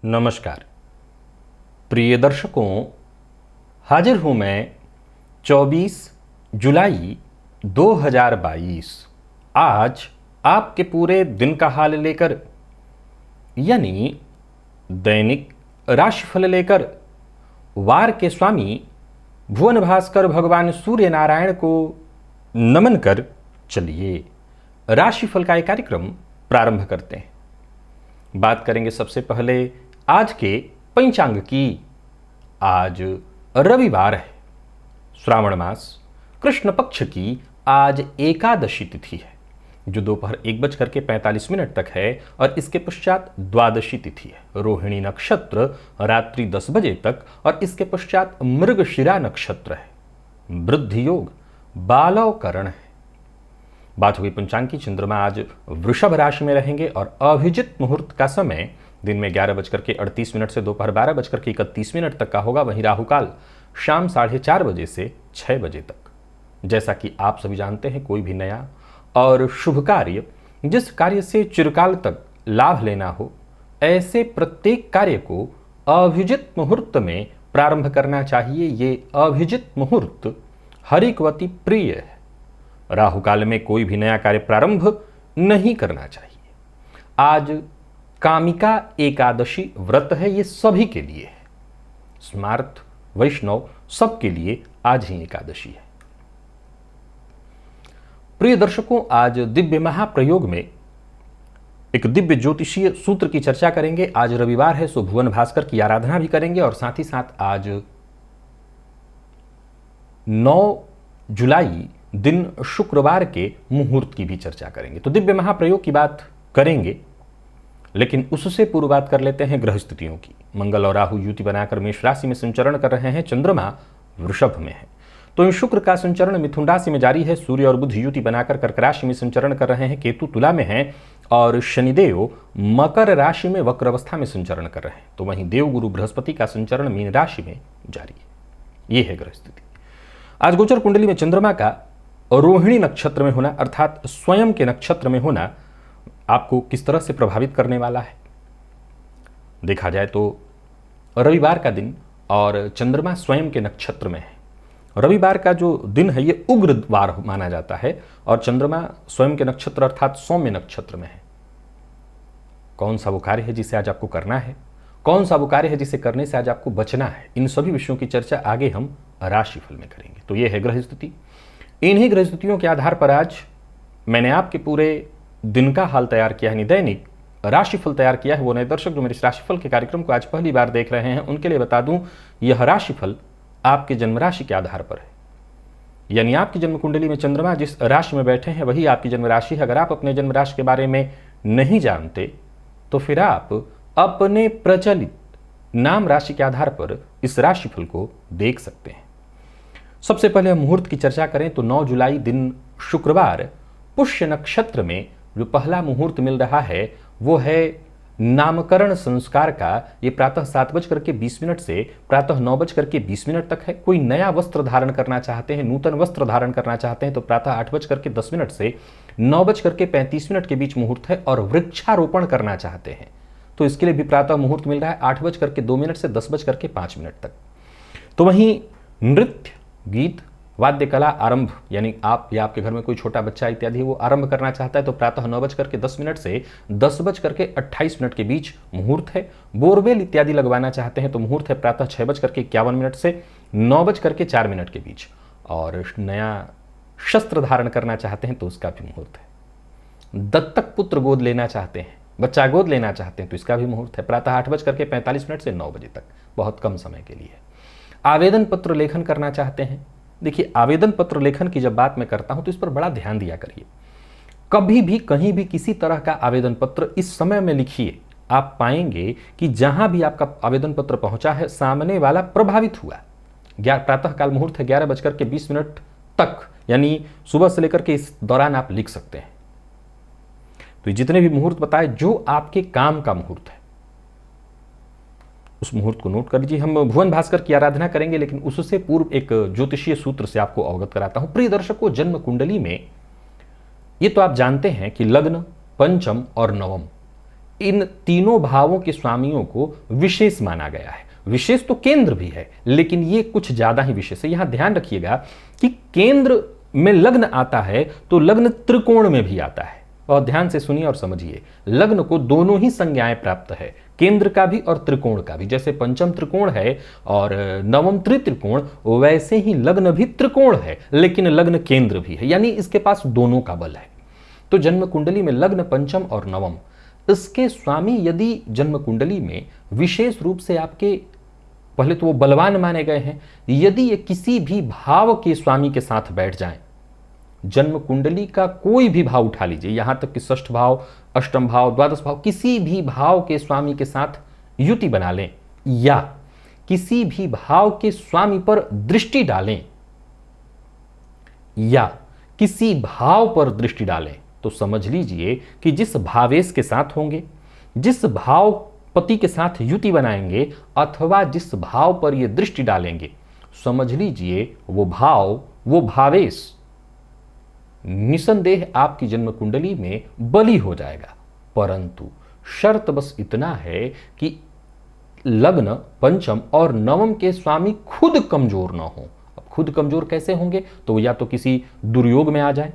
नमस्कार प्रिय दर्शकों, हाजिर हूं मैं 24 जुलाई 2022 आज आपके पूरे दिन का हाल लेकर, यानी दैनिक राशिफल लेकर वार के स्वामी भुवन भास्कर भगवान सूर्य नारायण को नमन कर चलिए राशिफल का एक कार्यक्रम प्रारंभ करते हैं। बात करेंगे सबसे पहले आज के पंचांग की। आज रविवार है, श्रावण मास कृष्ण पक्ष की आज एकादशी तिथि है, जो दोपहर 1:45 तक है और इसके पश्चात द्वादशी तिथि है। रोहिणी नक्षत्र रात्रि 10 बजे तक और इसके पश्चात मृगशिरा नक्षत्र है। वृद्धि योग बालवकरण है। बात हुई पंचांग की। चंद्रमा आज वृषभ राशि में रहेंगे और अभिजित मुहूर्त का समय दिन में 11:38 से दोपहर 12:31 तक का होगा। वहीं राहुकाल शाम 4:30 बजे से 6 बजे तक। जैसा कि आप सभी जानते हैं, कोई भी नया और शुभ कार्य, जिस कार्य से चिरकाल तक लाभ लेना हो, ऐसे प्रत्येक कार्य को अभिजित मुहूर्त में प्रारंभ करना चाहिए। ये अभिजित मुहूर्त हरिकवती प्रिय है। राहुकाल में कोई भी नया कार्य प्रारंभ नहीं करना चाहिए। आज कामिका एकादशी व्रत है, ये सभी के लिए है। स्मार्त वैष्णव सबके लिए आज ही एकादशी है। प्रिय दर्शकों, आज दिव्य महाप्रयोग में एक दिव्य ज्योतिषीय सूत्र की चर्चा करेंगे। आज रविवार है, सो भुवन भास्कर की आराधना भी करेंगे और साथ ही साथ आज 9 जुलाई दिन शुक्रवार के मुहूर्त की भी चर्चा करेंगे। तो दिव्य महाप्रयोग की बात करेंगे, लेकिन उससे पूर्व बात कर लेते हैं ग्रह स्थितियों की। मंगल और राहु युति बनाकर मेष राशि में संचरण कर रहे हैं। चंद्रमा वृषभ में है, तो इन शुक्र का संचरण मिथुन राशि में जारी है। सूर्य और बुध युति बनाकर कर्क राशि में संचरण कर रहे हैं। केतु तुला में है और शनिदेव मकर राशि में वक्र अवस्था में संचरण कर रहे हैं। तो वहीं देवगुरु बृहस्पति का संचरण मीन राशि में जारी है। यह है ग्रह स्थिति। आज गोचर कुंडली में चंद्रमा का रोहिणी नक्षत्र में होना, अर्थात स्वयं के नक्षत्र में होना, आपको किस तरह से प्रभावित करने वाला है। देखा जाए तो रविवार का दिन और चंद्रमा स्वयं के नक्षत्र में है। रविवार का जो दिन है ये उग्रवार माना जाता है और चंद्रमा स्वयं के नक्षत्र अर्थात सौम्य नक्षत्र में है। कौन सा वो कार्य है जिसे आज आपको करना है, कौन सा वो कार्य है जिसे करने से आज आपको बचना है, इन सभी विषयों की चर्चा आगे हम राशिफल में करेंगे। तो ये है ग्रह स्थिति। इन्हीं ग्रह स्थितियों के आधार पर आज मैंने आपके पूरे दिन का हाल तैयार किया है, दैनिक राशिफल तैयार किया है। वो नए दर्शक जो मेरे इस राशिफल के कार्यक्रम को आज पहली बार देख रहे हैं, उनके लिए बता दूं, यह राशिफल आपके जन्म राशि के आधार पर है। यानी आपकी जन्म कुंडली में चंद्रमा जिस राशि में बैठे हैं वही आपकी जन्म राशि है। अगर आप अपने जन्म राशि के बारे में नहीं जानते तो फिर आप अपने प्रचलित नाम राशि के आधार पर इस राशिफल को देख सकते हैं। सबसे पहले हम मुहूर्त की चर्चा करें तो 9 जुलाई दिन शुक्रवार पुष्य नक्षत्र में जो पहला मुहूर्त मिल रहा है वो है नामकरण संस्कार का। ये प्रातः 7:20 से प्रातः 9:20 तक है। कोई नया वस्त्र धारण करना चाहते हैं, नूतन वस्त्र धारण करना चाहते हैं तो प्रातः 8:10 से 9:35 के बीच मुहूर्त है। और वृक्षारोपण करना चाहते हैं तो इसके लिए भी प्रातः मुहूर्त मिल रहा है 8:02 से 10:05 तक। तो वहीं नृत्य, गीत, वाद्य कला आरंभ, यानी आप या आपके घर में कोई छोटा बच्चा इत्यादि वो आरंभ करना चाहता है तो प्रातः 9:10 से 10:28 के बीच मुहूर्त है। बोरवेल इत्यादि लगवाना चाहते हैं तो मुहूर्त है प्रातः 6:51 से 9:04 के बीच। और नया शस्त्र धारण करना चाहते हैं तो उसका भी मुहूर्त है। दत्तक पुत्र गोद लेना चाहते हैं, बच्चा गोद लेना चाहते हैं तो इसका भी मुहूर्त है प्रातः 8:45 से 9 बजे तक, बहुत कम समय के लिए। आवेदन पत्र लेखन करना चाहते हैं, देखिए आवेदन पत्र लेखन की जब बात मैं करता हूं तो इस पर बड़ा ध्यान दिया करिए। कभी भी कहीं भी किसी तरह का आवेदन पत्र इस समय में लिखिए आप पाएंगे कि जहां भी आपका आवेदन पत्र पहुंचा है सामने वाला प्रभावित हुआ। प्रातःकाल मुहूर्त है 11:20 तक, यानी सुबह से लेकर के इस दौरान आप लिख सकते हैं। तो जितने भी मुहूर्त बताए जो आपके काम का मुहूर्त है उस मुहूर्त को नोट कर लीजिए। हम भुवन भास्कर की आराधना करेंगे, लेकिन उससे पूर्व एक ज्योतिषीय सूत्र से आपको अवगत कराता हूं। प्रिय दर्शकों, जन्म कुंडली में ये तो आप जानते हैं कि लग्न, पंचम और नवम, इन तीनों भावों के स्वामियों को विशेष माना गया है। विशेष तो केंद्र भी है, लेकिन ये कुछ ज्यादा ही विशेष है। यहां ध्यान रखिएगा कि केंद्र में लग्न आता है तो लग्न त्रिकोण में भी आता है। और ध्यान से सुनिए और समझिए, लग्न को दोनों ही संज्ञाएं प्राप्त है, केंद्र का भी और त्रिकोण का भी। जैसे पंचम त्रिकोण है और नवम त्रिकोण, वैसे ही लग्न भी त्रिकोण है, लेकिन लग्न केंद्र भी है, यानी इसके पास दोनों का बल है। तो जन्म कुंडली में लग्न, पंचम और नवम, इसके स्वामी यदि जन्म कुंडली में विशेष रूप से आपके, पहले तो वो बलवान माने गए हैं, यदि ये किसी भी भाव के स्वामी के साथ बैठ जाएं, जन्म कुंडली का कोई भी भाव उठा लीजिए, यहां तक कि षष्ठ भाव, अष्टम भाव, द्वादश भाव, किसी भी भाव के स्वामी के साथ युति बना लें या किसी भी भाव के स्वामी पर दृष्टि डालें या किसी भाव पर दृष्टि डालें, तो समझ लीजिए कि जिस भावेश के साथ होंगे, जिस भाव पति के साथ युति बनाएंगे अथवा जिस भाव पर ये दृष्टि डालेंगे, समझ लीजिए वो भाव, वो भावेश निसंदेह आपकी जन्म कुंडली में बली हो जाएगा। परंतु शर्त बस इतना है कि लग्न, पंचम और नवम के स्वामी खुद कमजोर ना हो। अब खुद कमजोर कैसे होंगे? तो या तो किसी दुर्योग में आ जाए,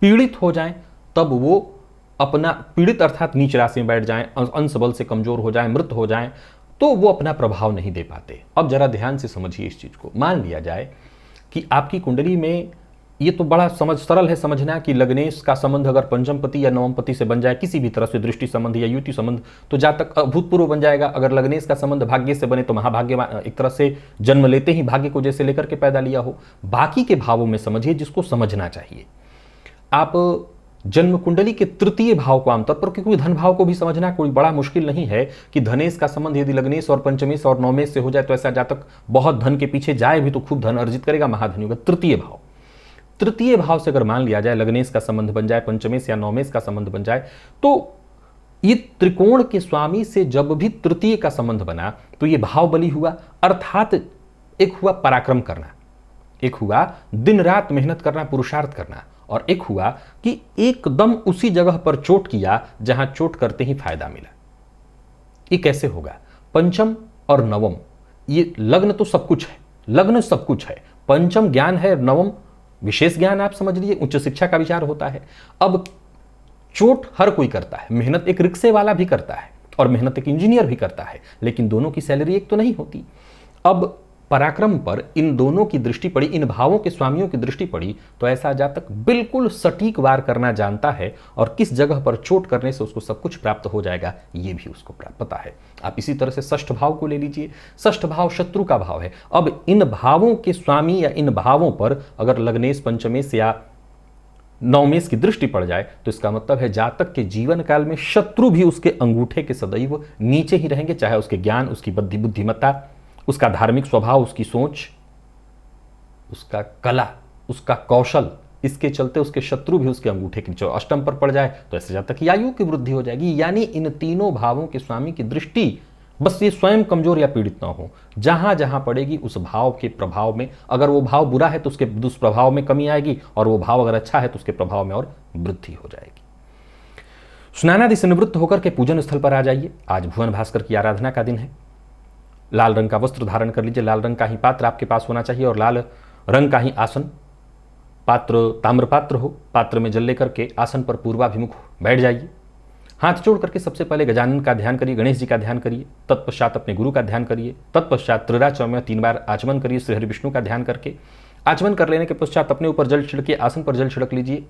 पीड़ित हो जाएं, तब वो अपना, पीड़ित अर्थात नीच राशि में बैठ जाएं, अंश बल से कमजोर हो जाएं, मृत हो जाएं, तो वो अपना प्रभाव नहीं दे पाते। अब जरा ध्यान से समझिए इस चीज को। मान लिया जाए कि आपकी कुंडली में, ये तो बड़ा सरल है समझना कि लग्नेश का संबंध अगर पंचम पति या नवम पति से बन जाए, किसी भी तरह से दृष्टि संबंध या युति संबंध, तो जातक अभूतपूर्व बन जाएगा। अगर लग्नेश का संबंध भाग्य से बने तो महाभाग्य, एक तरह से जन्म लेते ही भाग्य को जैसे लेकर के पैदा लिया हो। बाकी के भावों में समझिए जिसको समझना चाहिए। आप जन्म कुंडली के तृतीय भाव को आमतौर पर, क्योंकि धन भाव को भी समझना कोई बड़ा मुश्किल नहीं है कि धनेश का संबंध यदि लग्नेश और पंचमेश और नवमेश से हो जाए तो ऐसा जातक बहुत धन के पीछे जाए भी तो खूब धन अर्जित करेगा, महाधनी होगा। तृतीय भाव से अगर मान लिया जाए लग्नेश का संबंध बन जाए, पंचमेश या नवमेश का संबंध बन जाए, तो ये त्रिकोण के स्वामी से जब भी तृतीय का संबंध बना तो ये भाव बली हुआ। अर्थात एक हुआ पराक्रम करना, एक हुआ दिन रात मेहनत करना, पुरुषार्थ करना, और एक हुआ कि एकदम उसी जगह पर चोट किया जहां चोट करते ही फायदा मिला। ये कैसे होगा? पंचम और नवम, ये लग्न तो सब कुछ है, लग्न सब कुछ है, पंचम ज्ञान है, नवम विशेष ज्ञान, आप समझ लीजिए उच्च शिक्षा का विचार होता है। अब चोट हर कोई करता है, मेहनत एक रिक्शे वाला भी करता है और मेहनत एक इंजीनियर भी करता है, लेकिन दोनों की सैलरी एक तो नहीं होती। अब पराक्रम पर इन दोनों की दृष्टि पड़ी, इन भावों के स्वामियों की दृष्टि पड़ी, तो ऐसा जातक बिल्कुल सटीक वार करना जानता है और किस जगह पर चोट करने से उसको सब कुछ प्राप्त हो जाएगा ये भी उसको पता है। आप इसी तरह से षष्ठ भाव को ले लीजिए। षष्ठ भाव शत्रु का भाव है। अब इन भावों के स्वामी या इन भावों पर अगर लग्नेश, पंचमेश या नवमेश की दृष्टि पड़ जाए तो इसका मतलब है जातक के जीवन काल में शत्रु भी उसके अंगूठे के सदैव नीचे ही रहेंगे, चाहे उसके ज्ञान, उसकी बुद्धिमत्ता, उसका धार्मिक स्वभाव, उसकी सोच, उसका कला, उसका कौशल, इसके चलते उसके शत्रु भी उसके अंगूठे के नीचे। अष्टम पर पड़ जाए तो ऐसे जातक की आयु की वृद्धि हो जाएगी। यानी इन तीनों भावों के स्वामी की दृष्टि, बस ये स्वयं कमजोर या पीड़ित ना हो, जहां जहां पड़ेगी उस भाव के प्रभाव में, अगर वो भाव बुरा है तो उसके दुष्प्रभाव में कमी आएगी, और वो भाव अगर अच्छा है तो उसके प्रभाव में और वृद्धि हो जाएगी। स्नानादि से निवृत्त होकर के पूजन स्थल पर आ जाइए। आज भुवन भास्कर की आराधना का दिन है। लाल रंग का वस्त्र धारण कर लीजिए, लाल रंग का ही पात्र आपके पास होना चाहिए और लाल रंग का ही आसन। पात्र ताम्र पात्र हो, पात्र में जल लेकर के आसन पर पूर्वाभिमुख बैठ जाइए। हाथ जोड़ करके सबसे पहले गजानन का ध्यान करिए, गणेश जी का ध्यान करिए, तत्पश्चात अपने गुरु का ध्यान करिए, तत्पश्चात त्रिराच में 3 बार आचमन करिए श्री हरि विष्णु का ध्यान करके। आचमन कर लेने के पश्चात अपने ऊपर जल छिड़किए, आसन पर जल छिड़क लीजिए,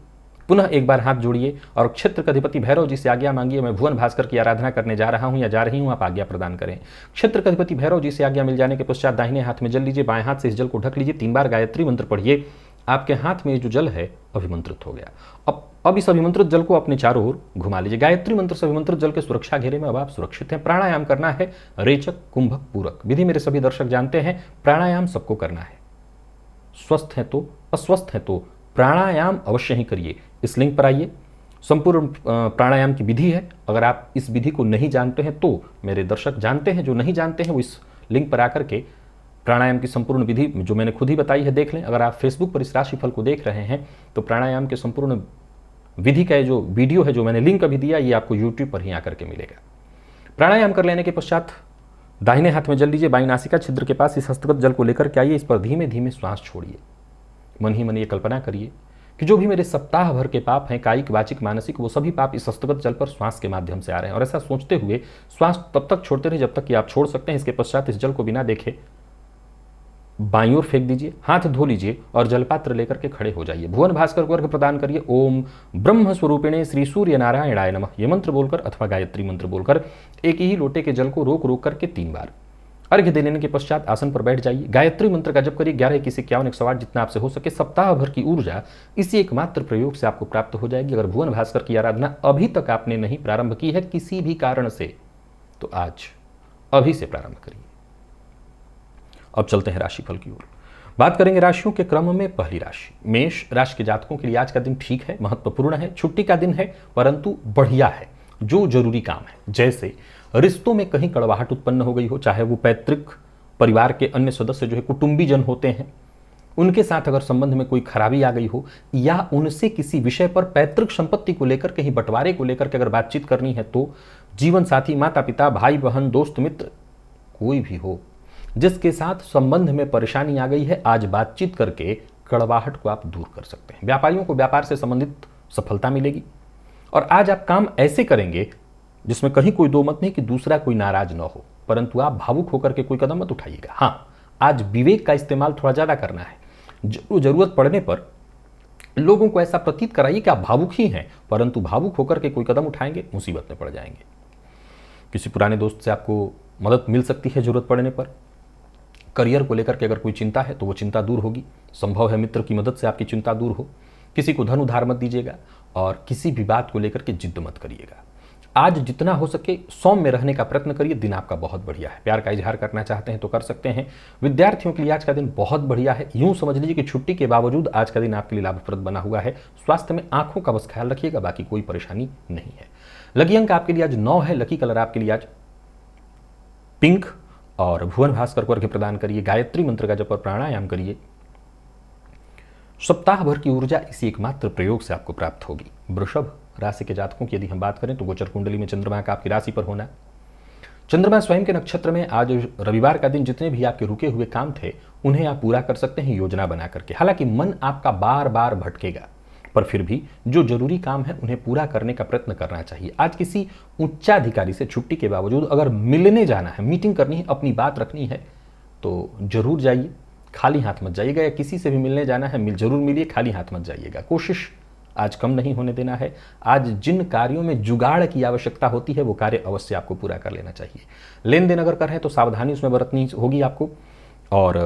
पुनः एक बार हाथ जोड़िए और क्षेत्र का अधिपति भैरव जी से आज्ञा मांगिए। मैं भुवन भास्कर की आराधना करने जा रहा हूं या जा रही हूं, आप आज्ञा प्रदान करें। क्षेत्र का अधिपति भैरव जी से आज्ञा मिल जाने के पश्चात दाहिने हाथ में जल लीजिए, बाएं हाथ से इस जल को ढक लीजिए, 3 बार गायत्री मंत्र पढ़िए। आपके हाथ में जो जल है अभिमंत्रित हो गया। अब अब इस अभिमंत्रित जल को अपने चारों ओर घुमा लीजिए। गायत्री मंत्र से अभिमंत्रित जल के सुरक्षा घेरे में अब आप सुरक्षित हैं। प्राणायाम करना है रेचक, कुंभक, पूरक। विधि मेरे सभी दर्शक जानते हैं, प्राणायाम सबको करना है। स्वस्थ हैं तो, अस्वस्थ हैं तो प्राणायाम अवश्य ही करिए। इस लिंक पर आइए, संपूर्ण प्राणायाम की विधि है। अगर आप इस विधि को नहीं जानते हैं तो मेरे दर्शक जानते हैं, जो नहीं जानते हैं वो इस लिंक पर आकर के प्राणायाम की संपूर्ण विधि जो मैंने खुद ही बताई है देख लें। अगर आप फेसबुक पर इस राशिफल को देख रहे हैं तो प्राणायाम के संपूर्ण विधि का जो वीडियो है, जो मैंने लिंक अभी दिया, ये आपको यूट्यूब पर ही आकर के मिलेगा। प्राणायाम कर लेने के पश्चात दाहिने हाथ में जल लीजिए, बाई नासिका छिद्र के पास इस हस्तगत जल को लेकर के आइए। इस पर धीमे धीमे श्वास छोड़िए। मन ही मन ये कल्पना करिए कि जो भी मेरे सप्ताह भर के पाप हैं, कायिक, वाचिक, मानसिक, वो सभी पाप इस हस्तगत जल पर श्वास के माध्यम से आ रहे हैं। और ऐसा सोचते हुए श्वास तब तक छोड़ते रहिए जब तक कि आप छोड़ सकते हैं। इसके पश्चात इस जल को बिना देखे बाईं ओर फेंक दीजिए, हाथ धो लीजिए और जलपात्र लेकर के खड़े हो जाइए। भुवन भास्कर को अर्घ्य प्रदान करिए। ओम ब्रह्म स्वरूपिणे श्री सूर्य नारायणाय नमः, ये मंत्र बोलकर अथवा गायत्री मंत्र बोलकर एक ही लोटे के जल को रोक रोक करके 3 बार अर्घ्य देने के पश्चात आसन पर बैठ जाइए। गायत्री मंत्र का जप करिए। 11, 21, 51, 108 जितना आपसे हो सके। सप्ताह भर की ऊर्जा इसी एकमात्र प्रयोग से आपको प्राप्त हो जाएगी। अगर भुवन भास्कर की आराधना अभी तक आपने नहीं प्रारंभ की है किसी भी कारण से, तो आज अभी से प्रारंभ करिए। अब चलते हैं राशिफल की ओर। बात करेंगे राशियों के क्रम में। पहली राशि मेष राशि के जातकों के लिए आज का दिन ठीक है, महत्वपूर्ण है, छुट्टी का दिन है, परंतु बढ़िया है। जो जरूरी काम है, जैसे रिश्तों में कहीं कड़वाहट उत्पन्न हो गई हो, चाहे वो पैतृक परिवार के अन्य सदस्य जो है कुटुंबीजन होते हैं, उनके साथ अगर संबंध में कोई खराबी आ गई हो, या उनसे किसी विषय पर पैतृक संपत्ति को लेकर, कहीं बंटवारे को लेकर के अगर बातचीत करनी है, तो जीवन साथी, माता पिता, भाई बहन, दोस्त मित्र, कोई भी हो जिसके साथ संबंध में परेशानी आ गई है, आज बातचीत करके कड़वाहट को आप दूर कर सकते हैं। व्यापारियों को व्यापार से संबंधित सफलता मिलेगी। और आज आप काम ऐसे करेंगे जिसमें कहीं कोई दो मत नहीं कि दूसरा कोई नाराज न हो, परंतु आप भावुक होकर के कोई कदम मत उठाइएगा। हाँ, आज विवेक का इस्तेमाल थोड़ा ज्यादा करना है। जरूरत पड़ने पर लोगों को ऐसा प्रतीत कराइए कि आप भावुक ही हैं, परंतु भावुक होकर के कोई कदम उठाएंगे मुसीबत में पड़ जाएंगे। किसी पुराने दोस्त से आपको मदद मिल सकती है जरूरत पड़ने पर। करियर को लेकर के अगर कोई चिंता है तो वो चिंता दूर होगी। संभव है मित्र की मदद से आपकी चिंता दूर हो। किसी को धन उधार मत दीजिएगा और किसी भी बात को लेकर के जिद मत करिएगा। आज जितना हो सके सौम्य रहने का प्रयत्न करिए। दिन आपका बहुत बढ़िया है। प्यार का इजहार करना चाहते हैं तो कर सकते हैं। विद्यार्थियों के लिए आज का दिन बहुत बढ़िया है। यूं समझ लीजिए कि छुट्टी के बावजूद आज का दिन आपके लिए लाभप्रद बना हुआ है। स्वास्थ्य में आंखों का बस ख्याल रखिएगा, बाकी कोई परेशानी नहीं है। लकी अंक आपके लिए आज 9 है। लकी कलर आपके लिए आज पिंक। और भुवन भास्कर को अर्घ्य प्रदान करिए। गायत्री मंत्र का जप और प्राणायाम करिए। सप्ताह भर की ऊर्जा इसी एकमात्र प्रयोग से आपको प्राप्त होगी। वृषभ राशि के जातकों की यदि हम बात करें तो गोचर कुंडली में चंद्रमा का आपकी राशि पर होना। चंद्रमा स्वयं के नक्षत्र में आज रविवार का दिन जितने भी आपके रुके हुए काम थे उन्हें आप पूरा कर सकते हैं योजना बना करके। हालांकि मन आपका बार बार भटकेगा, पर फिर भी जो जरूरी काम है उन्हें पूरा करने का प्रयत्न करना चाहिए। आज किसी उच्चाधिकारी से छुट्टी के बावजूद अगर मिलने जाना है, मीटिंग करनी है, अपनी बात रखनी है तो जरूर जाइए, खाली हाथ मत जाइएगा। या किसी से भी मिलने जाना है जरूर मिलिए, खाली हाथ मत जाइएगा। कोशिश आज कम नहीं होने देना है। आज जिन कार्यों में जुगाड़ की आवश्यकता होती है वो कार्य अवश्य आपको पूरा कर लेना चाहिए। लेन देन अगर कर रहे हैं तो सावधानी उसमें बरतनी होगी आपको। और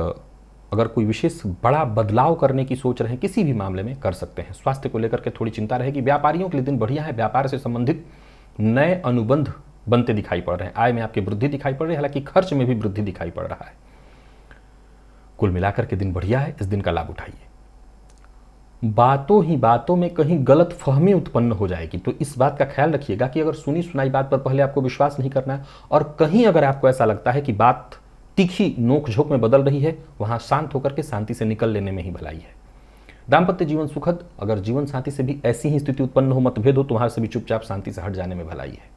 अगर कोई विशेष बड़ा बदलाव करने की सोच रहे हैं किसी भी मामले में कर सकते हैं। स्वास्थ्य को लेकर के थोड़ी चिंता रहेगी। व्यापारियों के लिए दिन बढ़िया है। व्यापार से संबंधित नए अनुबंध बनते दिखाई पड़ रहे हैं। आय में आपकी वृद्धि दिखाई पड़ रही है, हालांकि खर्च में भी वृद्धि दिखाई पड़ रहा है। कुल मिलाकर के दिन बढ़िया है। इस दिन का लाभ उठाइए। बातों ही बातों में कहीं गलत फहमी उत्पन्न हो जाएगी, तो इस बात का ख्याल रखिएगा कि अगर सुनी सुनाई बात पर पहले आपको विश्वास नहीं करना है, और कहीं अगर आपको ऐसा लगता है कि बात तीखी नोक झोंक में बदल रही है, वहां शांत होकर के शांति से निकल लेने में ही भलाई है। दाम्पत्य जीवन सुखद। अगर जीवन साथी से भी ऐसी ही स्थिति उत्पन्न हो, मतभेद हो, तो वहां से भी चुपचाप शांति से हट जाने में भलाई है।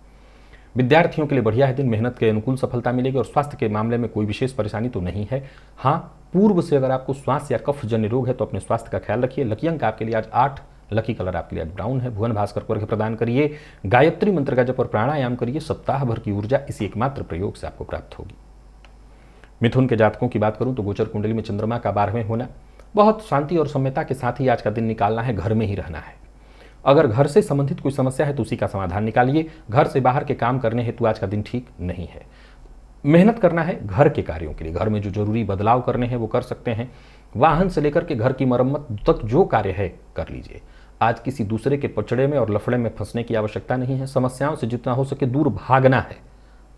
विद्यार्थियों के लिए बढ़िया है दिन। मेहनत के अनुकूल सफलता मिलेगी और स्वास्थ्य के मामले में कोई विशेष परेशानी तो नहीं है। हाँ, पूर्व से अगर आपको श्वास या कफ जन्य रोग है तो अपने स्वास्थ्य का ख्याल रखिए। लकी अंक आपके लिए आज 8। लकी कलर आपके लिए आज ब्राउन है। भुवन भास्कर को अर्घ्य प्रदान करिए। गायत्री मंत्र का जप और प्राणायाम करिए। सप्ताह भर की ऊर्जा इसी एकमात्र प्रयोग से आपको प्राप्त होगी। मिथुन के जातकों की बात करूं तो गोचर कुंडली में चंद्रमा का 12वें होना। बहुत शांति और सम्यता के साथ ही आज का दिन निकालना है। घर में ही रहना है। अगर घर से संबंधित कोई समस्या है तो उसी का समाधान निकालिए। घर से बाहर के काम करने हेतु आज का दिन ठीक नहीं है। मेहनत करना है घर के कार्यों के लिए। घर में जो जरूरी बदलाव करने हैं वो कर सकते हैं। वाहन से लेकर के घर की मरम्मत तक जो कार्य है कर लीजिए। आज किसी दूसरे के पचड़े में और लफड़े में फंसने की आवश्यकता नहीं है। समस्याओं से जितना हो सके दूर भागना है।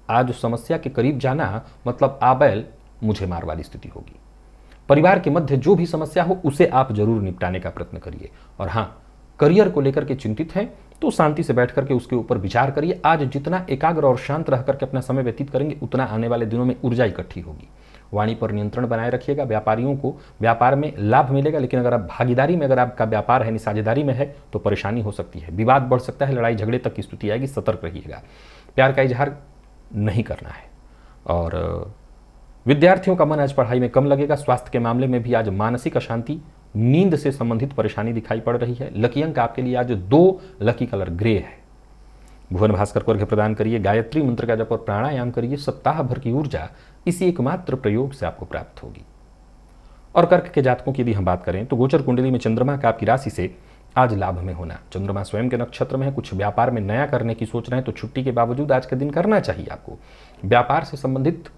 आज उस समस्या के करीब जाना मतलब आ बैल मुझे मार वाली स्थिति होगी। परिवार के मध्य जो भी समस्या हो उसे आप जरूर निपटाने का प्रयत्न करिए। और हाँ, करियर को लेकर के चिंतित हैं तो शांति से बैठ करके उसके ऊपर विचार करिए। आज जितना एकाग्र और शांत रह करके अपना समय व्यतीत करेंगे उतना आने वाले दिनों में ऊर्जा इकट्ठी होगी। वाणी पर नियंत्रण बनाए रखिएगा। व्यापारियों को व्यापार में लाभ मिलेगा, लेकिन अगर आप भागीदारी में, अगर आपका व्यापार है साझेदारी में है तो परेशानी हो सकती है। विवाद बढ़ सकता है, लड़ाई झगड़े तक की स्थिति आएगी, सतर्क रहिएगा। प्यार का इजहार नहीं करना है। और विद्यार्थियों का मन आज पढ़ाई में कम लगेगा। स्वास्थ्य के मामले में भी आज मानसिक अशांति, नींद से संबंधित परेशानी दिखाई पड़ रही है। लकी अंक आपके लिए आज 2, लकी कलर ग्रे है। भुवन भास्कर को अर्घ्य प्रदान करिए, गायत्री मंत्र का जप और प्राणायाम करिए। सप्ताह भर की ऊर्जा इसी एकमात्र प्रयोग से आपको प्राप्त होगी। और कर्क के जातकों की यदि हम बात करें तो गोचर कुंडली में चंद्रमा का आपकी राशि से आज लाभ में होना। चंद्रमा स्वयं के नक्षत्र में है। कुछ व्यापार में नया करने की सोच रहे हैं तो छुट्टी के बावजूद आज के दिन करना चाहिए आपको। व्यापार से संबंधित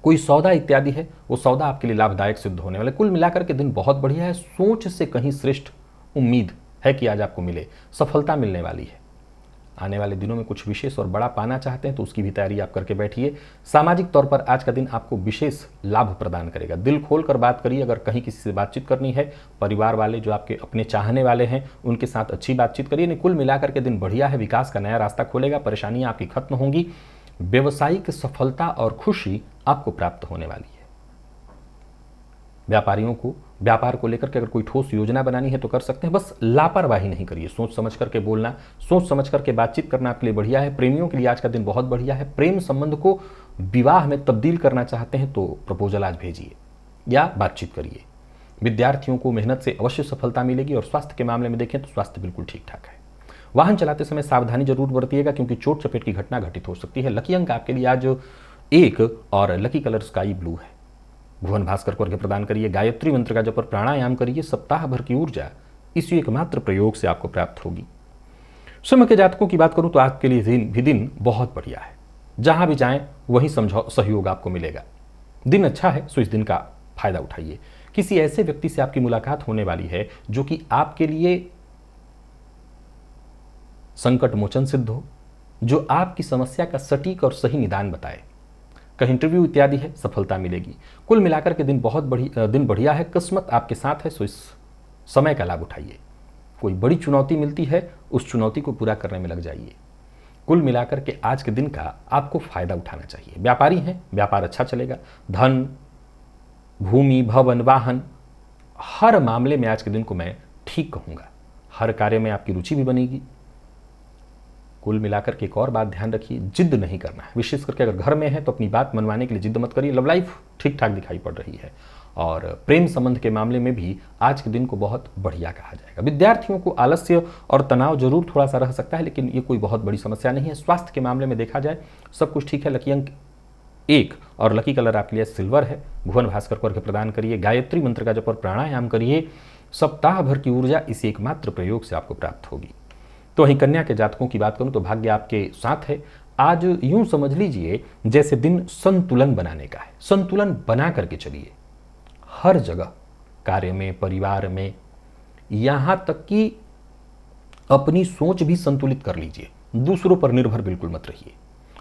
कोई सौदा इत्यादि है, वो सौदा आपके लिए लाभदायक सिद्ध होने वाले। कुल मिलाकर के दिन बहुत बढ़िया है। सोच से कहीं श्रेष्ठ उम्मीद है कि आज आपको मिले, सफलता मिलने वाली है। आने वाले दिनों में कुछ विशेष और बड़ा पाना चाहते हैं तो उसकी भी तैयारी आप करके बैठिए। सामाजिक तौर पर आज का दिन आपको विशेष लाभ प्रदान करेगा। दिल खोल कर बात करिए। अगर कहीं किसी से बातचीत करनी है, परिवार वाले जो आपके अपने चाहने वाले हैं उनके साथ अच्छी बातचीत करिए। कुल मिलाकर के दिन बढ़िया है। विकास का नया रास्ता खोलेगा, परेशानियां आपकी खत्म होंगी। व्यवसायिक सफलता और खुशी आपको प्राप्त होने वाली है। व्यापारियों को व्यापार को लेकर के अगर कोई ठोस योजना बनानी है तो कर सकते हैं, बस लापरवाही नहीं करिए। सोच समझ करके बोलना, सोच समझ करके बातचीत करना आपके लिए बढ़िया है। प्रेमियों के लिए आज का दिन बहुत बढ़िया है। प्रेम संबंध को विवाह में तब्दील करना चाहते हैं तो प्रपोजल आज भेजिए या बातचीत करिए। विद्यार्थियों को मेहनत से अवश्य सफलता मिलेगी। और स्वास्थ्य के मामले में देखें तो स्वास्थ्य बिल्कुल ठीक ठाक है। वाहन चलाते समय सावधानी जरूर बरतिएगा क्योंकि चोट चपेट की घटना घटित हो सकती है। लकी अंक आपके लिए आज 1 और लकी कलर स्काई ब्लू है। भुवन भास्कर को अर्घ्य प्रदान करिए, गायत्री मंत्र का जप और प्राणायाम करिए। सप्ताह भर की ऊर्जा इसी एकमात्र प्रयोग से आपको प्राप्त होगी। सिंह के जातकों की बात करूं तो आपके लिए भी दिन बहुत बढ़िया है। जहां भी जाएं वहीं सहयोग आपको मिलेगा। दिन अच्छा है, सो इस दिन का फायदा उठाइए। किसी ऐसे व्यक्ति से आपकी मुलाकात होने वाली है जो कि आपके लिए संकट मोचन सिद्ध हो, जो आपकी समस्या का सटीक और सही निदान बताए। कहीं इंटरव्यू इत्यादि है, सफलता मिलेगी। कुल मिलाकर के दिन बहुत दिन बढ़िया है। किस्मत आपके साथ है, सो इस समय का लाभ उठाइए। कोई बड़ी चुनौती मिलती है, उस चुनौती को पूरा करने में लग जाइए। कुल मिलाकर के आज के दिन का आपको फायदा उठाना चाहिए। व्यापारी हैं, व्यापार अच्छा चलेगा। धन, भूमि, भवन, वाहन, हर मामले में आज के दिन को मैं ठीक कहूंगा। हर कार्य में आपकी रुचि भी बनेगी। कुल मिलाकर के एक और बात ध्यान रखिए, जिद नहीं करना है। विशेष करके अगर घर में है तो अपनी बात मनवाने के लिए जिद मत करिए। लव लाइफ ठीक ठाक दिखाई पड़ रही है। और प्रेम संबंध के मामले में भी आज के दिन को बहुत बढ़िया कहा जाएगा। विद्यार्थियों को आलस्य और तनाव जरूर थोड़ा सा रह सकता है, लेकिन ये कोई बहुत बड़ी समस्या नहीं है। स्वास्थ्य के मामले में देखा जाए सब कुछ ठीक है। लकी अंक 1 और लकी कलर आपके लिए सिल्वर है। भुवन भास्कर को अर्घ्य प्रदान करिए, गायत्री मंत्र का जप और प्राणायाम करिए। सप्ताह भर की ऊर्जा इसी एकमात्र प्रयोग से आपको प्राप्त होगी। तो वहीं कन्या के जातकों की बात करूं तो भाग्य आपके साथ है। आज यूं समझ लीजिए जैसे दिन संतुलन बनाने का है। संतुलन बना करके चलिए हर जगह, कार्य में, परिवार में, यहां तक कि अपनी सोच भी संतुलित कर लीजिए। दूसरों पर निर्भर बिल्कुल मत रहिए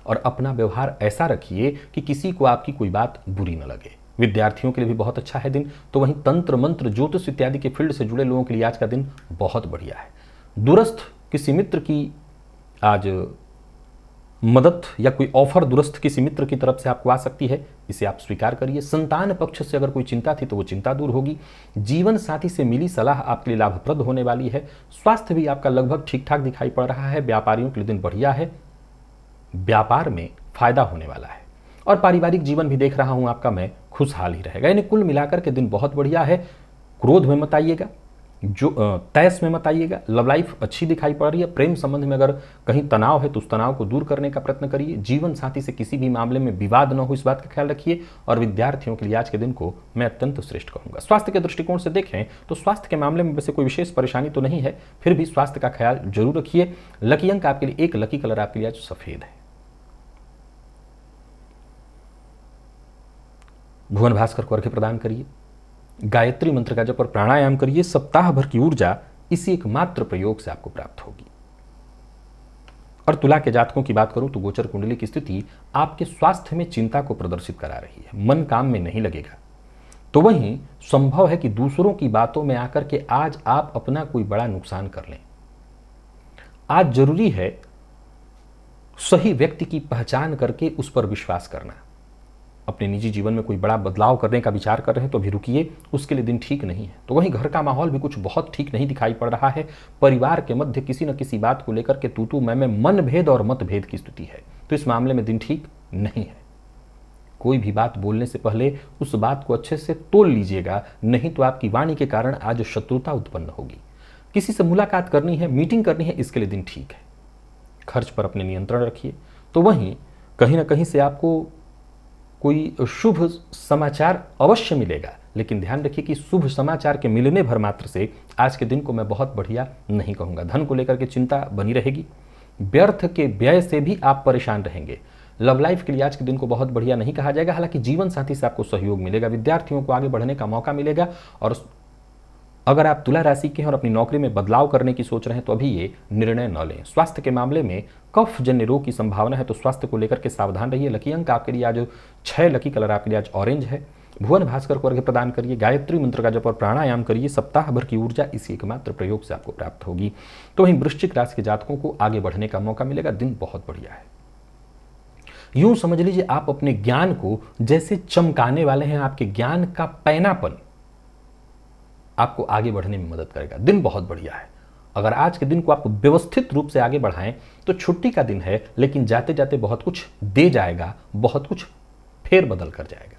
और अपना व्यवहार ऐसा रखिए कि किसी को आपकी कोई बात बुरी न लगे। विद्यार्थियों के लिए भी बहुत अच्छा है दिन। तो वहीं तंत्र मंत्र, ज्योतिष इत्यादि के फील्ड से जुड़े लोगों के लिए आज का दिन बहुत बढ़िया है। दूरस्थ किसी मित्र की आज मदद या कोई ऑफर दूरस्थ किसी मित्र की तरफ से आपको आ सकती है, इसे आप स्वीकार करिए। संतान पक्ष से अगर कोई चिंता थी तो वो चिंता दूर होगी। जीवन साथी से मिली सलाह आपके लिए लाभप्रद होने वाली है। स्वास्थ्य भी आपका लगभग ठीक ठाक दिखाई पड़ रहा है। व्यापारियों के लिए दिन बढ़िया है। व्यापार में फायदा होने वाला है। और पारिवारिक जीवन भी देख रहा हूं आपका मैं खुशहाल ही रहेगा। यानी कुल मिलाकर के दिन बहुत बढ़िया है। क्रोध में मत आइएगा, जो तैस में मत आइएगा। लव लाइफ अच्छी दिखाई पड़ रही है। प्रेम संबंध में अगर कहीं तनाव है तो उस तनाव को दूर करने का प्रयत्न करिए। जीवन साथी से किसी भी मामले में विवाद न हो, इस बात का ख्याल रखिए। और विद्यार्थियों के लिए आज के दिन को मैं अत्यंत श्रेष्ठ कहूंगा। स्वास्थ्य के दृष्टिकोण से देखें तो स्वास्थ्य के मामले में वैसे कोई विशेष परेशानी तो नहीं है, फिर भी स्वास्थ्य का ख्याल जरूर रखिए। लकी अंक आपके लिए 1, लकी कलर आपके लिए आज सफेद है। भुवन भास्कर को अर्घ्य प्रदान करिए, गायत्री मंत्र का जप और प्राणायाम करिए। सप्ताह भर की ऊर्जा इसी एकमात्र प्रयोग से आपको प्राप्त होगी। और तुला के जातकों की बात करूं तो गोचर कुंडली की स्थिति आपके स्वास्थ्य में चिंता को प्रदर्शित करा रही है, मन काम में नहीं लगेगा। तो वहीं संभव है कि दूसरों की बातों में आकर के आज आप अपना कोई बड़ा नुकसान कर लें। आज जरूरी है सही व्यक्ति की पहचान करके उस पर विश्वास करना। अपने निजी जीवन में कोई बड़ा बदलाव करने का विचार कर रहे हैं तो अभी रुकिए, उसके लिए दिन ठीक नहीं है। तो वहीं घर का माहौल भी कुछ बहुत ठीक नहीं दिखाई पड़ रहा है। परिवार के मध्य किसी न किसी बात को लेकर के तू मैं मनभेद और मतभेद की स्थिति है। तो इस मामले में दिन ठीक नहीं है। कोई भी बात बोलने से पहले उस बात को अच्छे से तोल लीजिएगा, नहीं तो आपकी वाणी के कारण आज शत्रुता उत्पन्न होगी। किसी से मुलाकात करनी है, मीटिंग करनी है, इसके लिए दिन ठीक है। खर्च पर अपने नियंत्रण रखिए। तो वहीं कहीं ना कहीं से आपको कोई शुभ समाचार अवश्य मिलेगा, लेकिन ध्यान रखिए कि शुभ समाचार के मिलने भर मात्र से आज के दिन को मैं बहुत बढ़िया नहीं कहूँगा। धन को लेकर के चिंता बनी रहेगी, व्यर्थ के व्यय से भी आप परेशान रहेंगे। लव लाइफ के लिए आज के दिन को बहुत बढ़िया नहीं कहा जाएगा, हालांकि जीवन साथी से आपको सहयोग मिलेगा, विद्यार्थियों को आगे बढ़ने का मौका मिलेगा। और अगर आप तुला राशि के हैं और अपनी नौकरी में बदलाव करने की सोच रहे हैं तो अभी ये निर्णय न लें। स्वास्थ्य के मामले में कफ जन्य रोग की संभावना है, तो स्वास्थ्य को लेकर के सावधान रहिए। लकी अंक आपके लिए आज 6, लकी कलर आपके लिए आज ऑरेंज है। भुवन भास्कर को अर्घ्य प्रदान करिए, गायत्री मंत्र का जप और प्राणायाम करिए। सप्ताह भर की ऊर्जा इसी एकमात्र प्रयोग से आपको प्राप्त होगी। तो वहीं वृश्चिक राशि के जातकों को आगे बढ़ने का मौका मिलेगा, दिन बहुत बढ़िया है। यूं समझ लीजिए आप अपने ज्ञान को जैसे चमकाने वाले हैं। आपके ज्ञान का पैनापन आपको आगे बढ़ने में मदद करेगा, दिन बहुत बढ़िया है। अगर आज के दिन को आप व्यवस्थित रूप से आगे बढ़ाएं तो छुट्टी का दिन है, लेकिन जाते जाते बहुत कुछ दे जाएगा, बहुत कुछ फेर बदल कर जाएगा।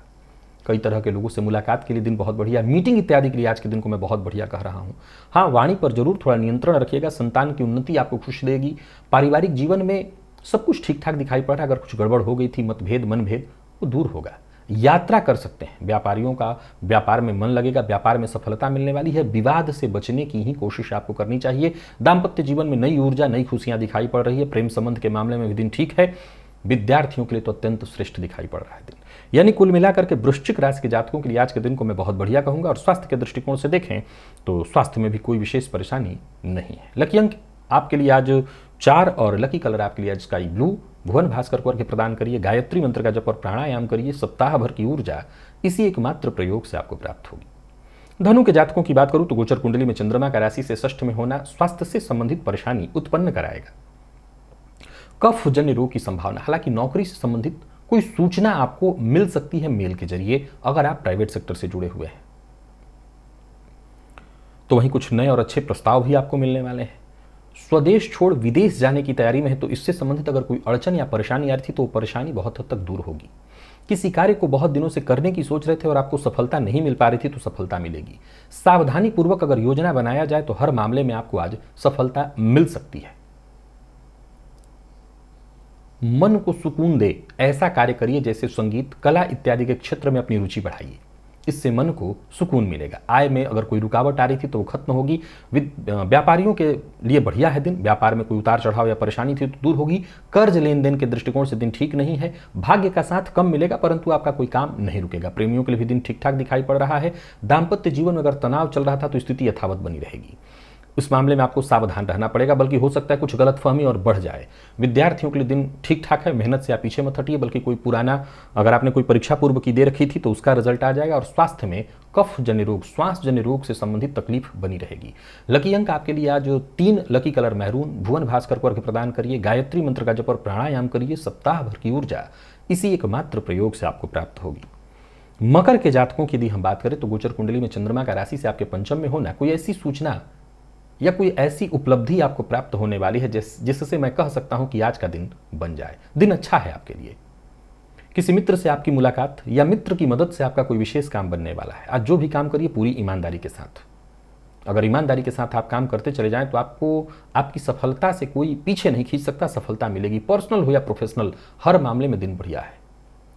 कई तरह के लोगों से मुलाकात के लिए दिन बहुत बढ़िया, मीटिंग इत्यादि के लिए आज के दिन को मैं बहुत बढ़िया कह रहा हूं। हाँ, वाणी पर जरूर थोड़ा नियंत्रण रखिएगा। संतान की उन्नति आपको खुश देगी। पारिवारिक जीवन में सब कुछ ठीक ठाक दिखाई पड़ रहा है। अगर कुछ गड़बड़ हो गई थी, मतभेद मनभेद, वो दूर होगा। यात्रा कर सकते हैं। व्यापारियों का व्यापार में मन लगेगा, व्यापार में सफलता मिलने वाली है। विवाद से बचने की ही कोशिश आपको करनी चाहिए। दाम्पत्य जीवन में नई ऊर्जा, नई खुशियां दिखाई पड़ रही है। प्रेम संबंध के मामले में भी दिन ठीक है। विद्यार्थियों के लिए तो अत्यंत श्रेष्ठ दिखाई पड़ रहा है दिन। यानी कुल मिलाकर के वृश्चिक राशि के जातकों के लिए आज के दिन को मैं बहुत बढ़िया कहूंगा। और स्वास्थ्य के दृष्टिकोण से देखें तो स्वास्थ्य में भी कोई विशेष परेशानी नहीं है। लकी अंक आपके लिए आज 4 और लकी कलर आपके लिए आज स्काई ब्लू। भुवन भास्कर को अर्घ्य प्रदान करिए, गायत्री मंत्र का जप और प्राणायाम करिए। सप्ताह भर की ऊर्जा इसी एकमात्र प्रयोग से आपको प्राप्त होगी। धनु के जातकों की बात करूं तो गोचर कुंडली में चंद्रमा का राशि से षष्ठ में होना स्वास्थ्य से संबंधित परेशानी उत्पन्न कराएगा। कफ जन्य रोग की संभावना, हालांकि नौकरी से संबंधित कोई सूचना आपको मिल सकती है मेल के जरिए, अगर आप प्राइवेट सेक्टर से जुड़े हुए हैं। तो वहीं कुछ नए और अच्छे प्रस्ताव भी आपको मिलने वाले हैं। स्वदेश छोड़ विदेश जाने की तैयारी में है, तो इससे संबंधित अगर कोई अड़चन या परेशानी आ रही थी तो वो परेशानी बहुत हद तक दूर होगी। किसी कार्य को बहुत दिनों से करने की सोच रहे थे और आपको सफलता नहीं मिल पा रही थी तो सफलता मिलेगी। सावधानी पूर्वक अगर योजना बनाया जाए तो हर मामले में आपको आज सफलता मिल सकती है। मन को सुकून दे ऐसा कार्य करिए जैसे संगीत, कला इत्यादि के क्षेत्र में अपनी रुचि बढ़ाइए, इससे मन को सुकून मिलेगा। आय में अगर कोई रुकावट आ रही थी तो वो खत्म होगी। व्यापारियों के लिए बढ़िया है दिन। व्यापार में कोई उतार चढ़ाव या परेशानी थी तो दूर होगी। कर्ज लेन देन के दृष्टिकोण से दिन ठीक नहीं है। भाग्य का साथ कम मिलेगा परंतु आपका कोई काम नहीं रुकेगा। प्रेमियों के लिए भी दिन ठीक ठाक दिखाई पड़ रहा है। दाम्पत्य जीवन में अगर तनाव चल रहा था तो स्थिति यथावत बनी रहेगी। इस मामले में आपको सावधान रहना पड़ेगा, बल्कि हो सकता है कुछ गलतफहमी और बढ़ जाए। विद्यार्थियों के लिए दिन ठीक ठाक है। मेहनत से आप पीछे मत हटिए, बल्कि कोई पुराना अगर आपने कोई परीक्षा पूर्व की दे रखी थी तो उसका रिजल्ट आ जाएगा। और स्वास्थ्य में कफ जन्य रोग, श्वास जन्य रोग से संबंधित तकलीफ बनी रहेगी। लकी अंक आपके लिए आज 3, लकी कलर मैरून। भुवन भास्कर को अर्घ्य प्रदान करिए, गायत्री मंत्र का जप और प्राणायाम करिए। सप्ताह भर की ऊर्जा इसी एकमात्र प्रयोग से आपको प्राप्त होगी। मकर के जातकों की यदि हम बात करें तो गोचर कुंडली में चंद्रमा का राशि से आपके पंचम में होना कोई ऐसी सूचना या कोई ऐसी उपलब्धि आपको प्राप्त होने वाली है जिससे मैं कह सकता हूं कि आज का दिन बन जाए। दिन अच्छा है आपके लिए। किसी मित्र से आपकी मुलाकात या मित्र की मदद से आपका कोई विशेष काम बनने वाला है। आज जो भी काम करिए पूरी ईमानदारी के साथ। अगर ईमानदारी के साथ आप काम करते चले जाएं तो आपको आपकी सफलता से कोई पीछे नहीं खींच सकता। सफलता मिलेगी। पर्सनल हो या प्रोफेशनल, हर मामले में दिन बढ़िया है।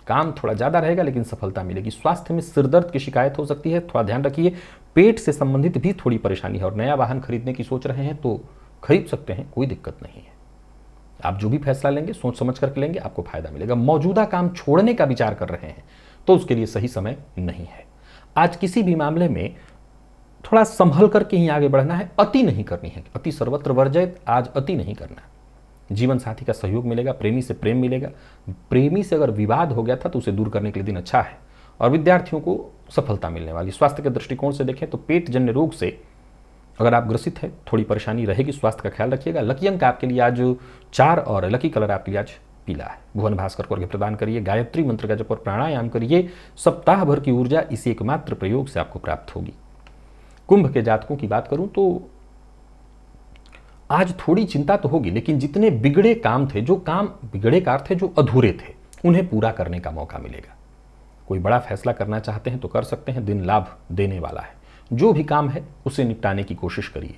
काम थोड़ा ज़्यादा रहेगा लेकिन सफलता मिलेगी। स्वास्थ्य में सिरदर्द की शिकायत हो सकती है, थोड़ा ध्यान रखिए। पेट से संबंधित भी थोड़ी परेशानी है। और नया वाहन खरीदने की सोच रहे हैं तो खरीद सकते हैं, कोई दिक्कत नहीं है। आप जो भी फैसला लेंगे सोच समझ करके लेंगे, आपको फायदा मिलेगा। मौजूदा काम छोड़ने का विचार कर रहे हैं तो उसके लिए सही समय नहीं है। आज किसी भी मामले में थोड़ा संभल करके ही आगे बढ़ना है, अति नहीं करनी है। अति सर्वत्र वर्जयत, आज अति नहीं करना है। जीवन साथी का सहयोग मिलेगा, प्रेमी से प्रेम मिलेगा। प्रेमी से अगर विवाद हो गया था तो उसे दूर करने के लिए दिन अच्छा है। और विद्यार्थियों को सफलता मिलने वाली। स्वास्थ्य के दृष्टिकोण से देखें तो पेट जन्य रोग से अगर आप ग्रसित है, थोड़ी परेशानी रहेगी, स्वास्थ्य का ख्याल रखिएगा। लकी अंक आपके लिए आज 4 और लकी कलर आपके लिए आज पीला है। भुवन भास्कर को अर्घ्य प्रदान करिए, गायत्री मंत्र का जप और प्राणायाम करिए। सप्ताह भर की ऊर्जा इसी एकमात्र प्रयोग से आपको प्राप्त होगी। कुंभ के जातकों की बात करूं तो आज थोड़ी चिंता तो होगी, लेकिन जितने बिगड़े काम थे, जो काम बिगड़े कार थे, जो अधूरे थे, उन्हें पूरा करने का मौका मिलेगा। कोई बड़ा फैसला करना चाहते हैं तो कर सकते हैं, दिन लाभ देने वाला है। जो भी काम है उसे निपटाने की कोशिश करिए।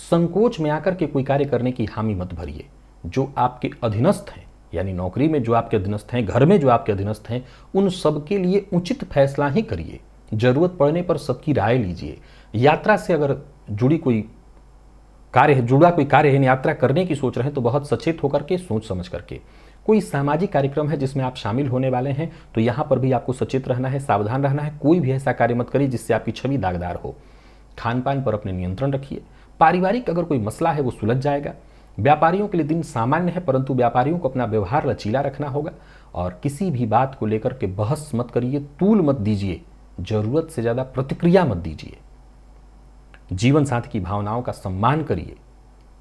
संकोच में आकर के कोई कार्य करने की हामी मत भरिए। जो आपके अधीनस्थ हैं, यानी नौकरी में जो आपके अधीनस्थ हैं, घर में जो आपके अधीनस्थ हैं, उन सबके लिए उचित फैसला ही करिए। जरूरत पड़ने पर सबकी राय लीजिए। यात्रा से अगर जुड़ा कोई कार्य है, यात्रा करने की सोच रहे हैं तो बहुत सचेत होकर के, सोच समझ करके। कोई सामाजिक कार्यक्रम है जिसमें आप शामिल होने वाले हैं तो यहां पर भी आपको सचेत रहना है, सावधान रहना है। कोई भी ऐसा कार्य मत करिए जिससे आपकी छवि दागदार हो। खान पान पर अपने नियंत्रण रखिए। पारिवारिक अगर कोई मसला है वो सुलझ जाएगा। व्यापारियों के लिए दिन सामान्य है, परंतु व्यापारियों को अपना व्यवहार लचीला रखना होगा। और किसी भी बात को लेकर के बहस मत करिए, तूल मत दीजिए, जरूरत से ज्यादा प्रतिक्रिया मत दीजिए। जीवन साथी की भावनाओं का सम्मान करिए।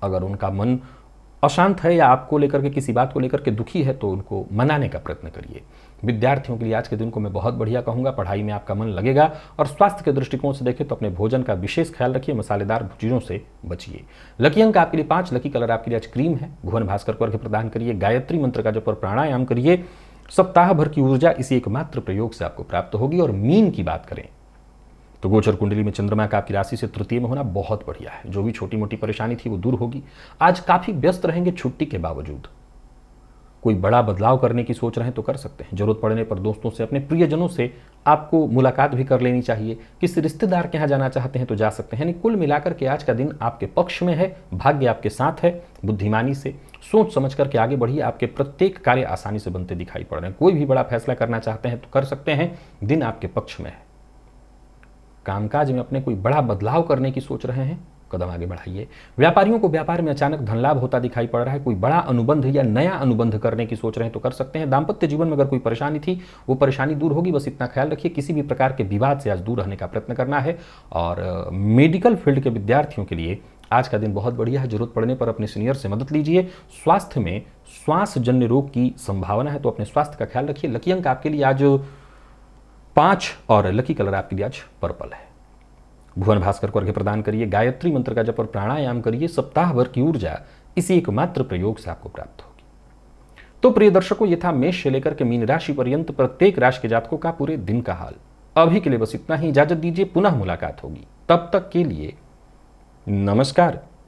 अगर उनका मन अशांत है या आपको लेकर के किसी बात को लेकर के दुखी है तो उनको मनाने का प्रयत्न करिए। विद्यार्थियों के लिए आज के दिन को मैं बहुत बढ़िया कहूंगा। पढ़ाई में आपका मन लगेगा। और स्वास्थ्य के दृष्टिकोण से देखें तो अपने भोजन का विशेष ख्याल रखिए, मसालेदार चीजों से बचिए। लकी अंक आपके लिए 5, लकी कलर आपके लिए आज क्रीम है। भुवन भास्कर को अर्घ्य प्रदान करिए, गायत्री मंत्र का जप और प्राणायाम करिए। सप्ताह भर की ऊर्जा इसी एकमात्र प्रयोग से आपको प्राप्त होगी। और मीन की बात करें तो गोचर कुंडली में चंद्रमा का आपकी राशि से तृतीय में होना बहुत बढ़िया है। जो भी छोटी मोटी परेशानी थी वो दूर होगी। आज काफी व्यस्त रहेंगे छुट्टी के बावजूद। कोई बड़ा बदलाव करने की सोच रहे हैं तो कर सकते हैं। जरूरत पड़ने पर दोस्तों से, अपने प्रियजनों से आपको मुलाकात भी कर लेनी चाहिए। किसी रिश्तेदार के यहाँ जाना चाहते हैं तो जा सकते हैं। यानी कुल मिलाकर के आज का दिन आपके पक्ष में है। भाग्य आपके साथ है। बुद्धिमानी से सोच समझ करके आगे बढ़िए। आपके प्रत्येक कार्य आसानी से बनते दिखाई पड़ रहे हैं। कोई भी बड़ा फैसला करना चाहते हैं तो कर सकते हैं। दिन आपके पक्ष में है। कामकाज में अपने कोई बड़ा बदलाव करने की सोच रहे हैं, कदम आगे बढ़ाइए। व्यापारियों को व्यापार में अचानक धन लाभ होता दिखाई पड़ रहा है। कोई बड़ा अनुबंध या नया अनुबंध करने की सोच रहे हैं तो कर सकते हैं। दाम्पत्य जीवन में अगर कोई परेशानी थी वो परेशानी दूर होगी। बस इतना ख्याल रखिए, किसी भी प्रकार के विवाद से आज दूर रहने का प्रयत्न करना है। और मेडिकल फील्ड के विद्यार्थियों के लिए आज का दिन बहुत बढ़िया है। जरूरत पड़ने पर अपने सीनियर से मदद लीजिए। स्वास्थ्य में श्वास जन्य रोग की संभावना है तो अपने स्वास्थ्य का ख्याल रखिए। लकी अंक आपके लिए आज 5 और लकी कलर आपके लिए आज पर्पल है। भुवन भास्कर को अर्घ्य प्रदान करिए, गायत्री मंत्र का जप और प्राणायाम करिए। सप्ताह भर की ऊर्जा इसी एकमात्र प्रयोग से आपको प्राप्त होगी। तो प्रिय दर्शकों, ये था मेष से लेकर के मीन राशि पर्यंत प्रत्येक राशि के जातकों का पूरे दिन का हाल। अभी के लिए बस इतना ही। इजाजत दीजिए, पुनः मुलाकात होगी। तब तक के लिए नमस्कार।